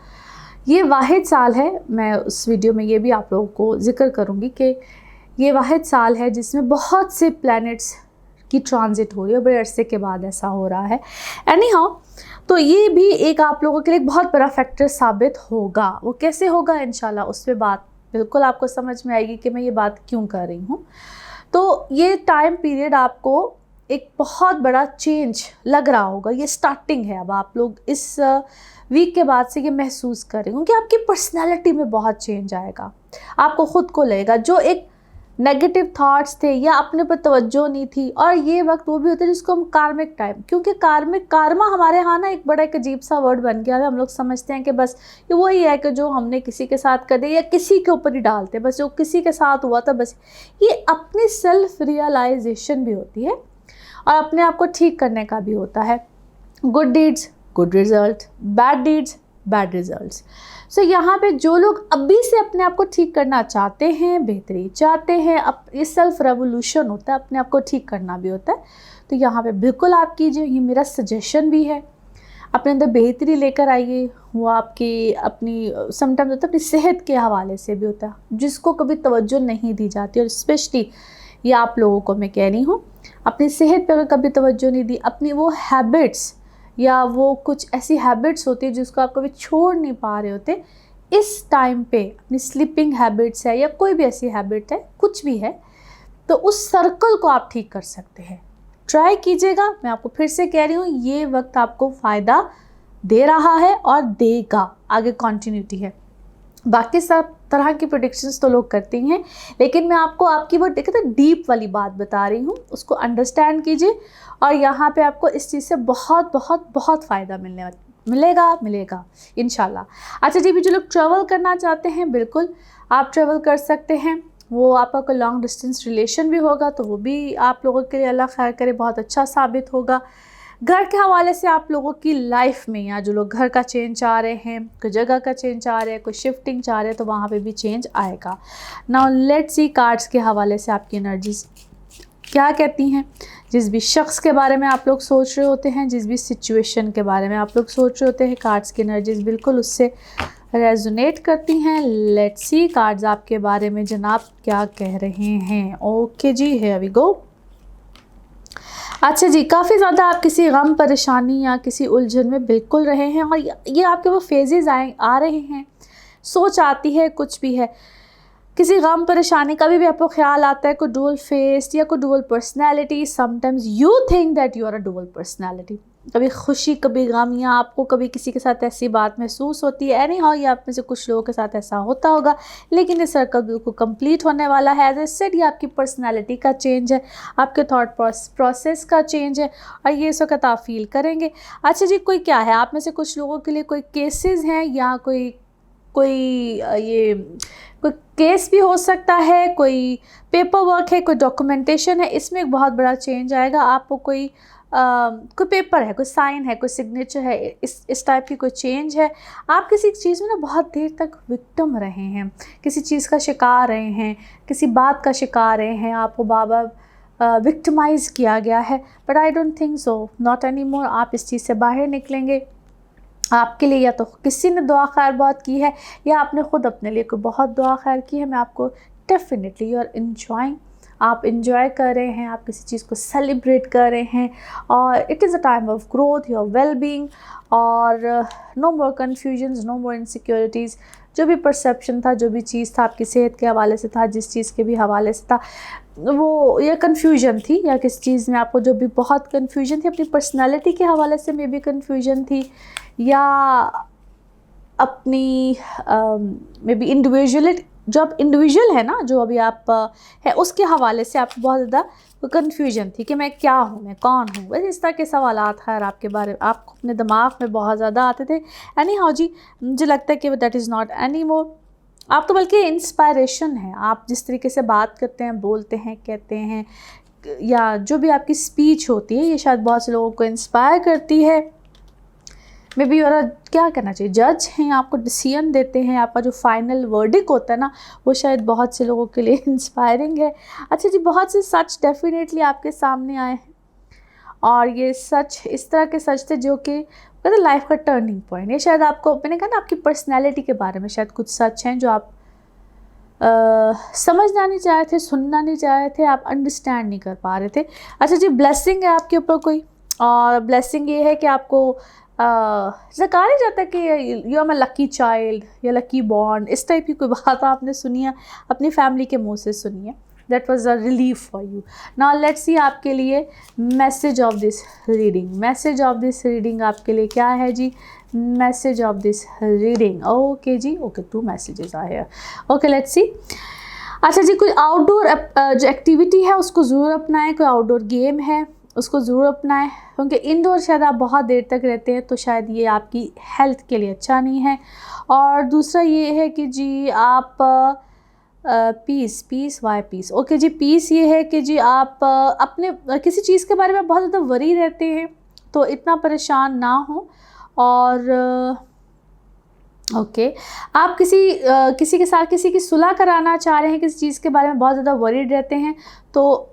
ये वाहिद साल है, मैं उस वीडियो में ये भी आप लोगों को जिक्र करूँगी कि ये वाहिद साल है जिसमें बहुत से प्लैनेट्स की ट्रांजिट हो रही है, बड़े अरसे के बाद ऐसा हो रहा है। एनी हाउ, तो ये भी एक आप लोगों के लिए एक बहुत बड़ा फैक्टर साबित होगा। वो कैसे होगा इंशाल्लाह उस पर बात बिल्कुल आपको समझ में आएगी कि मैं ये बात क्यों कर रही हूँ। तो ये टाइम पीरियड आपको एक बहुत बड़ा चेंज लग रहा होगा, ये स्टार्टिंग है। अब आप लोग इस वीक के बाद से ये महसूस करेंगे, क्योंकि आपकी पर्सनैलिटी में बहुत चेंज आएगा। आपको ख़ुद को लगेगा जो एक नेगेटिव थॉट्स थे या अपने पर तवज्जो नहीं थी, और ये वक्त वो भी होता है जिसको हम कार्मिक टाइम, क्योंकि कार्मा हमारे यहाँ ना एक बड़ा एक अजीब सा वर्ड बन गया है। हम लोग समझते हैं कि बस ये वही है कि जो हमने किसी के साथ कर दिया या किसी के ऊपर ही डालते, बस जो किसी के साथ हुआ था बस। ये अपनी सेल्फ रियलाइजेशन भी होती है और अपने आप को ठीक करने का भी होता है। Good deeds good result, bad deeds bad results. So यहाँ पे जो लोग अभी से अपने आप को ठीक करना चाहते हैं, बेहतरी चाहते हैं, ये सेल्फ रेवोल्यूशन होता है, अपने आप को ठीक करना भी होता है, तो यहाँ पे बिल्कुल आप कीजिए। ये मेरा सजेशन भी है, अपने अंदर बेहतरी लेकर आइए। वो आपकी अपनी समटाइम्स होता है अपनी सेहत के हवाले से भी होता है, जिसको कभी तवज्जो नहीं दी जाती। और स्पेशली ये आप लोगों को मैं कह रही हूँ, अपनी सेहत पर अगर कभी तवज्जो नहीं दी, अपनी वो हैबिट्स या वो कुछ ऐसी हैबिट्स होती है जिसको आप कभी छोड़ नहीं पा रहे होते, इस टाइम पे अपनी स्लीपिंग हैबिट्स है या कोई भी ऐसी हैबिट है, कुछ भी है, तो उस सर्कल को आप ठीक कर सकते हैं। ट्राई कीजिएगा। मैं आपको फिर से कह रही हूँ, ये वक्त आपको फ़ायदा दे रहा है और देगा, आगे कंटिन्यूटी है। बाकी सब तरह की प्रेडिक्शंस तो लोग करते हैं, लेकिन मैं आपको आपकी वो देखते डीप वाली बात बता रही हूँ, उसको अंडरस्टैंड कीजिए और यहाँ पे आपको इस चीज़ से बहुत बहुत बहुत फ़ायदा मिलेगा इंशाल्लाह। अच्छा जी, भी जो लोग ट्रैवल करना चाहते हैं, बिल्कुल आप ट्रैवल कर सकते हैं। वो आपका कोई लॉन्ग डिस्टेंस रिलेशन भी होगा तो वो भी आप लोगों के लिए अल्लाह खैर करे बहुत अच्छा साबित होगा। घर के हवाले से आप लोगों की लाइफ में, या जो लोग घर का चेंज चाह रहे हैं, कोई जगह का चेंज चाह रहे हैं, कोई शिफ्टिंग चाह रहे हैं, तो वहाँ पे भी चेंज आएगा। नाउ लेट्स सी कार्ड्स के हवाले से आपकी एनर्जीज क्या कहती हैं। जिस भी शख्स के बारे में आप लोग सोच रहे होते हैं, जिस भी सिचुएशन के बारे में आप लोग सोच रहे होते हैं, कार्ड्स की एनर्जीज बिल्कुल उससे रेजोनेट करती हैं। लेट्स सी कार्ड्स आपके बारे में जनाब क्या कह रहे हैं। ओके जी, हियर वी गो। अच्छा जी, काफ़ी ज़्यादा आप किसी गम, परेशानी या किसी उलझन में बिल्कुल रहे हैं, और ये आपके वो फेजेस आ रहे हैं, सोच आती है, कुछ भी है, किसी गम परेशानी का भी आपको ख्याल आता है, कोई डुअल फेस या कोई dual personality. Sometimes you think that you are a dual personality. कभी खुशी कभी गम, या आपको कभी किसी के साथ ऐसी बात महसूस होती है। एनी हाउ, ये आप में से कुछ लोगों के साथ ऐसा होता होगा, लेकिन ये सर्कल बिल्कुल कंप्लीट होने वाला है। एज आई सेड, ये आपकी पर्सनैलिटी का चेंज है, आपके थॉट प्रोसेस का चेंज है, और ये इस वक्त आप फील करेंगे। अच्छा जी, कोई क्या है, आप में से कुछ लोगों के लिए कोई केसेस हैं, या कोई केस भी हो सकता है, कोई पेपर वर्क है, कोई डॉक्यूमेंटेशन है, इसमें एक बहुत बड़ा चेंज आएगा। आपको कोई पेपर है, कोई साइन है, कोई सिग्नेचर है, इस टाइप की कोई चेंज है। आप किसी चीज़ में ना बहुत देर तक विक्टिम रहे हैं, किसी चीज़ का शिकार रहे हैं, किसी बात का शिकार रहे हैं, आपको बार विक्टिमाइज़ किया गया है, but I don't think so, not any more. आप इस चीज़ से बाहर निकलेंगे। आपके लिए या तो किसी ने दुआ खैर बहुत की है या आपने ख़ुद अपने लिए कोई बहुत दुआ खैर की है। मैं आपको डेफिनेटली यू आर इन्जॉइंग, आप इन्जॉय कर रहे हैं, आप किसी चीज़ को सेलिब्रेट कर रहे हैं और it is a time of growth, your well being और नो मोर कन्फ्यूजन्स, नो मोर इनसिक्योरिटीज़। जो भी परसेप्शन था, जो भी चीज़ था आपकी सेहत के हवाले से था, जिस चीज़ के भी हवाले से था, वो ये कन्फ्यूजन थी या किस चीज़ में आपको जो भी बहुत कन्फ्यूजन थी, अपनी पर्सनैलिटी के हवाले से मे भी कन्फ्यूजन थी या अपनी मे बी इंडिविजुअलिटी, जो आप इंडिविजुअल है ना, जो अभी आप है उसके हवाले से आपको बहुत ज़्यादा कन्फ्यूजन थी कि मैं क्या हूँ, मैं कौन हूँ। वैसे इस तरह के सवालात खैर आपके बारे में आपको अपने दिमाग में बहुत ज़्यादा आते थे। एनी हाउ जी, मुझे लगता है कि that is not any more. आप तो बल्कि इंस्पायरेशन है। आप जिस तरीके से बात करते हैं, बोलते हैं, कहते हैं या जो भी आपकी स्पीच होती है, ये शायद बहुत से लोगों को इंस्पायर करती है। मे बी और क्या करना चाहिए, जज हैं, आपको डिसीजन देते हैं, आपका जो फाइनल वर्डिक होता है ना, वो शायद बहुत से लोगों के लिए इंस्पायरिंग है। अच्छा जी, बहुत से सच डेफिनेटली आपके सामने आए हैं और ये सच इस तरह के सच थे जो कि कहते लाइफ का टर्निंग पॉइंट। ये शायद आपको, मैंने कहा ना, आपकी पर्सनैलिटी के बारे में शायद कुछ सच हैं जो आप समझना नहीं चाहे थे, सुनना नहीं चाहे थे, आप अंडरस्टैंड नहीं कर पा रहे थे। अच्छा जी, ब्लेसिंग है आपके ऊपर कोई, और ब्लेसिंग ये है कि आपको जैसे कहा नहीं जाता कि you are my lucky child या लकी बॉर्न, इस टाइप की कोई बात आपने सुनी है, अपनी फैमिली के मुंह से सुनी है। That was a relief for you. Now let's see आपके लिए message of this reading. Message of this reading आपके लिए क्या है जी? Message of this reading, okay जी, ओके, 2 मैसेजेस आए हैं। Okay, let's see. अच्छा जी, कोई आउटडोर जो एक्टिविटी है उसको ज़रूर अपनाएं, कोई आउटडोर गेम है उसको ज़रूर अपनाएं, क्योंकि इंडोर शायद आप बहुत देर तक रहते हैं तो शायद ये आपकी हेल्थ के लिए अच्छा नहीं है। और दूसरा ये है कि जी आप पीस, वाई पीस, ओके जी, पीस ये है कि जी आप अपने किसी चीज़ के बारे में बहुत ज़्यादा वरी रहते हैं तो इतना परेशान ना हो। और ओके, आप किसी के साथ किसी की सुलह कराना चाह रहे हैं, किसी चीज़ के बारे में बहुत ज़्यादा वरीड रहते हैं तो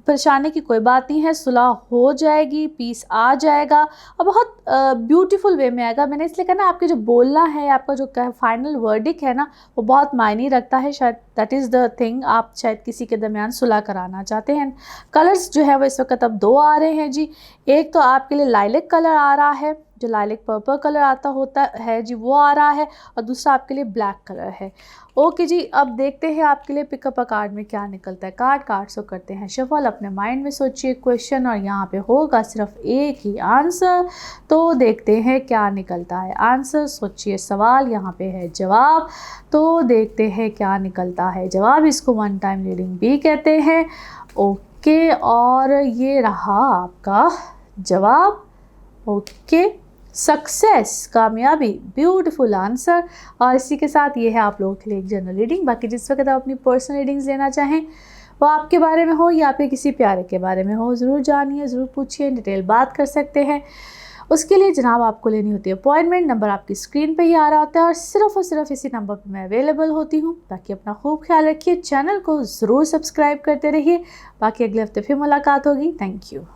परेशानी की कोई बात नहीं है, सुलह हो जाएगी, पीस आ जाएगा और बहुत ब्यूटीफुल वे में आएगा। मैंने इसलिए कहा ना, आपके जो बोलना है, आपका जो फाइनल वर्डिक है ना, वो बहुत मायने रखता है। शायद दैट इज़ द थिंग, आप शायद किसी के दरमियान सुलह कराना चाहते हैं। कलर्स जो है वो इस वक्त अब 2 आ रहे हैं जी। एक तो आपके लिए लाइलिक कलर आ रहा है, जो लाइलिक पर्पल कलर आता होता है जी, वो आ रहा है, और दूसरा आपके लिए ब्लैक कलर है। ओके जी, अब देखते हैं आपके लिए पिकअप अ कार्ड में क्या निकलता है। कार्ड्स को करते हैं शफल, अपने माइंड में सोचिए क्वेश्चन और यहाँ पे होगा सिर्फ एक ही आंसर, तो देखते हैं क्या निकलता है। आंसर सोचिए, सवाल यहाँ पे है जवाब, तो देखते हैं क्या निकलता है जवाब। इसको 1 टाइम रीडिंग भी कहते हैं। ओके, और ये रहा आपका जवाब। ओके, सक्सेस, कामयाबी, ब्यूटीफुल आंसर। और इसी के साथ ये है आप लोगों के लिए एक जनरल रीडिंग। बाकी जिस वक्त आप अपनी पर्सनल रीडिंग्स लेना चाहें, वो आपके बारे में हो या आपके किसी प्यारे के बारे में हो, ज़रूर जानिए, ज़रूर पूछिए, डिटेल बात कर सकते हैं। उसके लिए जनाब आपको लेनी होती है अपॉइंटमेंट। नंबर आपकी स्क्रीन पे ही आ रहा होता है और सिर्फ इसी नंबर पे मैं अवेलेबल होती हूँ। बाकी अपना खूब ख्याल रखिए, चैनल को ज़रूर सब्सक्राइब करते रहिए। बाकी अगले हफ्ते फिर मुलाकात होगी। Thank you.